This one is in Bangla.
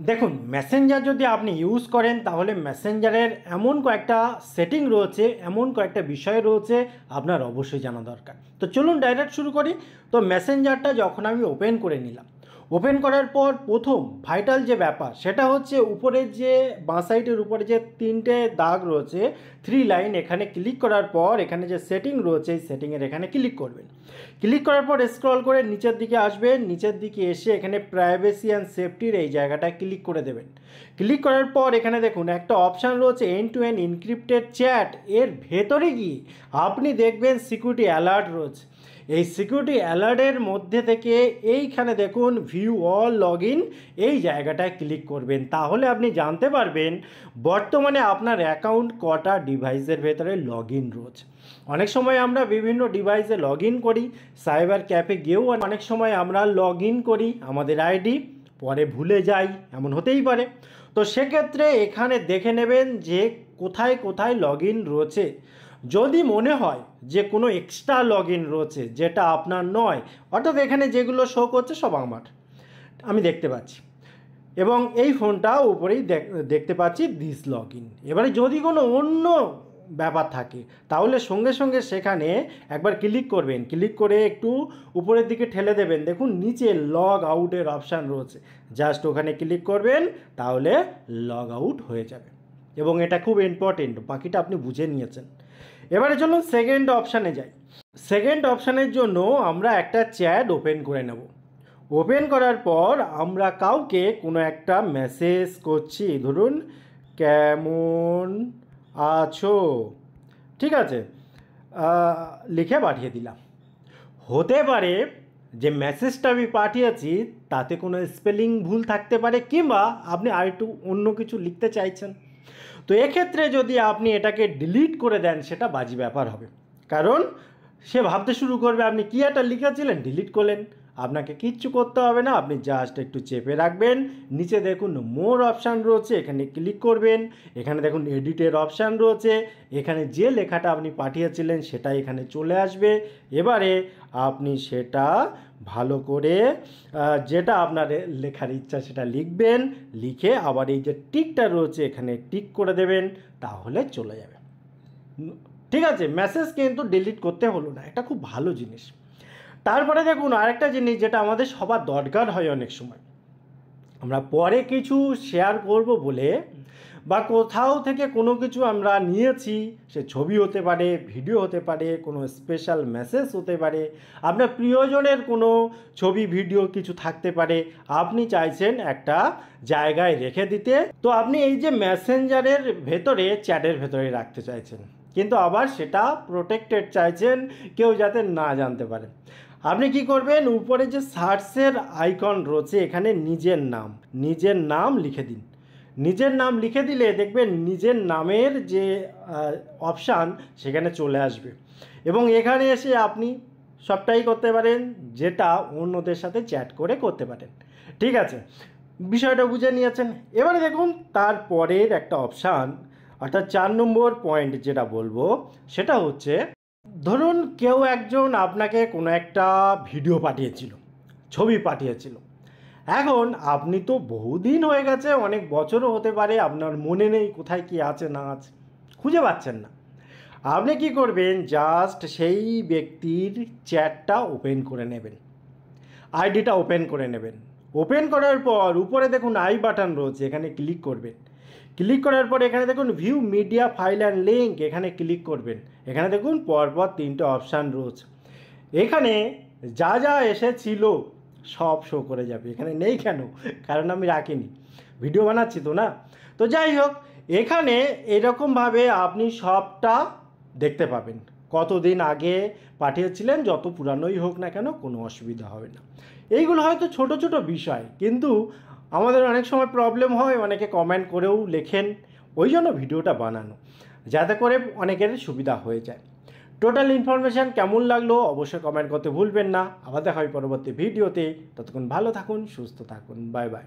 দেখুন, মেসেঞ্জার যদি আপনি ইউজ করেন তাহলে মেসেঞ্জারের এমন কয়েকটা সেটিং রয়েছে, এমন কয়েকটা বিষয় রয়েছে আপনার অবশ্যই জানা দরকার। তো চলুন ডাইরেক্ট শুরু করি। তো মেসেঞ্জারটা যখন আমি ওপেন করে নিলাম, ওপেন করার পর প্রথম ভাইটাল যে ব্যাপার সেটা হচ্ছে উপরের যে বাঁ সাইডের উপরে যে তিনটে দাগ রয়েছে, 3 লাইন, এখানে ক্লিক করার পর এখানে যে সেটিং রয়েছে এই সেটিংয়ের এখানে ক্লিক করবেন। ক্লিক করার পর স্ক্রল করে নিচের দিকে আসবেন, নিচের দিকে এসে এখানে প্রাইভেসি অ্যান্ড সেফটির এই জায়গাটায় ক্লিক করে দেবেন। ক্লিক করার পর এখানে দেখুন একটা অপশান রয়েছে end to end encrypted chat. এর ভেতরে গিয়ে আপনি দেখবেন সিকিউরিটি অ্যালার্ট রয়েছে। এই সিকিউরিটি অ্যালার্টের মধ্যে থেকে এইখানে দেখুন ভিউ অল লগ ইন, এই জায়গাটায় ক্লিক করবেন। তাহলে আপনি জানতে পারবেন বর্তমানে আপনার অ্যাকাউন্ট কটা ডিভাইসের ভেতরে লগ ইন রয়েছে। অনেক সময় আমরা বিভিন্ন ডিভাইসে লগ ইন করি, সাইবার ক্যাফে গিয়েও অনেক সময় আমরা লগ ইন করি আমাদের আইডি, পরে ভুলে যাই, এমন হতেই পারে। তো সেক্ষেত্রে এখানে দেখে নেবেন যে কোথায় কোথায় লগ ইন রয়েছে। যদি মনে হয় যে কোনো এক্সট্রা লগ ইন রয়েছে যেটা আপনার নয়, অর্থাৎ এখানে যেগুলো শো করছে সব আমার, আমি দেখতে পাচ্ছি, এবং এই ফোনটা উপরেই দেখতে পাচ্ছি দিস লগ ইন। এবারে যদি কোনো অন্য ব্যাপার থাকে তাহলে সঙ্গে সঙ্গে সেখানে একবার ক্লিক করবেন, ক্লিক করে একটু উপরের দিকে ঠেলে দেবেন, দেখুন নিচে লগ আউটের অপশান রয়েছে, জাস্ট ওখানে ক্লিক করবেন, তাহলে লগ আউট হয়ে যাবে। এবং এটা খুব ইম্পর্টেন্ট, বাকিটা আপনি বুঝে নিয়েছেন। এবারে চলুন সেকেন্ড অপশানে যাই। সেকেন্ড অপশানের জন্য আমরা একটা চ্যাট ওপেন করে নেব। ওপেন করার পর আমরা কাউকে কোনো একটা মেসেজ করছি, ধরুন কেমন আছো, ঠিক আছে, লিখে পাঠিয়ে দিলাম। হতে পারে যে মেসেজটা আমি পাঠিয়েছি তাতে কোনো স্পেলিং ভুল থাকতে পারে, কিংবা আপনি আরেকটু অন্য কিছু লিখতে চাইছেন। তো এক্ষেত্রে যদি আপনি এটাকে ডিলিট করে দেন সেটা বাজে ব্যাপার হবে, কারণ সে ভাবতে শুরু করবে আপনি কী একটা লিখেছিলেন, ডিলিট করলেন। আপনাকে কিচ্ছু করতে হবে না, আপনি জাস্ট একটু চেপে রাখবেন, নিচে দেখুন মোর অপশান রয়েছে, এখানে ক্লিক করবেন, এখানে দেখুন এডিটের অপশান রয়েছে, এখানে যে লেখাটা আপনি পাঠিয়েছিলেন সেটা এখানে চলে আসবে। এবারে আপনি সেটা ভালো করে যেটা আপনার লেখার ইচ্ছা সেটা লিখবেন, লিখে আবার এই যে টিকটা রয়েছে এখানে টিক করে দেবেন, তাহলে চলে যাবে। ঠিক আছে, মেসেজ কিন্তু ডিলিট করতে হলো না, এটা খুব ভালো জিনিস। তারপরে দেখুন আরেকটা জিনিস যেটা আমাদের সবার দরকার হয়, অনেক সময় আমরা পরে কিছু শেয়ার করব বলে বা কোথাও থেকে কোনো কিছু আমরা নিয়েছি, সে ছবি হতে পারে, ভিডিও হতে পারে, কোনো স্পেশাল মেসেজ হতে পারে, আপনার প্রিয়জনের কোনো ছবি ভিডিও কিছু থাকতে পারে, আপনি চাইছেন একটা জায়গায় রেখে দিতে। তো আপনি এই যে মেসেঞ্জারের ভেতরে চ্যাটের ভেতরে রাখতে চাইছেন, কিন্তু আবার সেটা প্রোটেক্টেড চাইছেন, কেউ যাতে না জানতে পারে। আপনি কি করবেন, উপরে যে সার্চের আইকন রয়েছে এখানে নিজের নাম লিখে দিন। নিজের নাম লিখে দিলে দেখবেন নিজের নামের যে অপশান সেখানে চলে আসবে, এবং এখানে এসে আপনি সবটাই করতে পারেন যেটা অন্যদের সাথে চ্যাট করে করতে পারেন। ঠিক আছে, বিষয়টা বুঝে নিয়েছেন। এবারে দেখুন তারপরের একটা অপশান, অর্থাৎ 4 নম্বর পয়েন্ট যেটা বলবো সেটা হচ্ছে, ধরুন কেউ একজন আপনাকে কোনো একটা ভিডিও পাঠিয়েছিল, ছবি পাঠিয়েছিল। এখন আপনি তো বহুদিন হয়ে গেছে, অনেক বছরও হতে পারে, আপনার মনে নেই কোথায় কি আছে না আছে, খুঁজে পাচ্ছেন না। আপনি কি করবেন, জাস্ট সেই ব্যক্তির চ্যাটটা ওপেন করে নেবেন, আইডিটা ওপেন করে নেবেন। ওপেন করার পর উপরে দেখুন আই বাটন রয়েছে, এখানে ক্লিক করবেন। ক্লিক করার পর এখানে দেখুন view media file and link, এখানে ক্লিক করবেন। এখানে দেখুন পরপর 3টে অপশান রয়েছে, এখানে যা যা এসেছিল সব শো করে যাবে। এখানে নেই কেন, কারণ আমি রাখিনি, ভিডিও বানাচ্ছি তো না। তো যাই হোক, এখানে এরকমভাবে আপনি সবটা দেখতে পাবেন, কতদিন আগে পাঠিয়েছিলেন, যত পুরানোই হোক না কেন কোনো অসুবিধা হবে না। এইগুলো হয়তো ছোট ছোট বিষয়, কিন্তু আমাদের অনেক সময় প্রবলেম হয়, অনেকে কমেন্ট করেও লেখেন, ওই জন্য ভিডিওটা বানানো, যাতে করে অনেকের সুবিধা হয়ে যায়। টোটাল ইনফরমেশান কেমন লাগলো অবশ্যই কমেন্ট করতে ভুলবেন না। আবার দেখা হয় পরবর্তী ভিডিওতে, ততক্ষণ ভালো থাকুন, সুস্থ থাকুন, বাই বাই।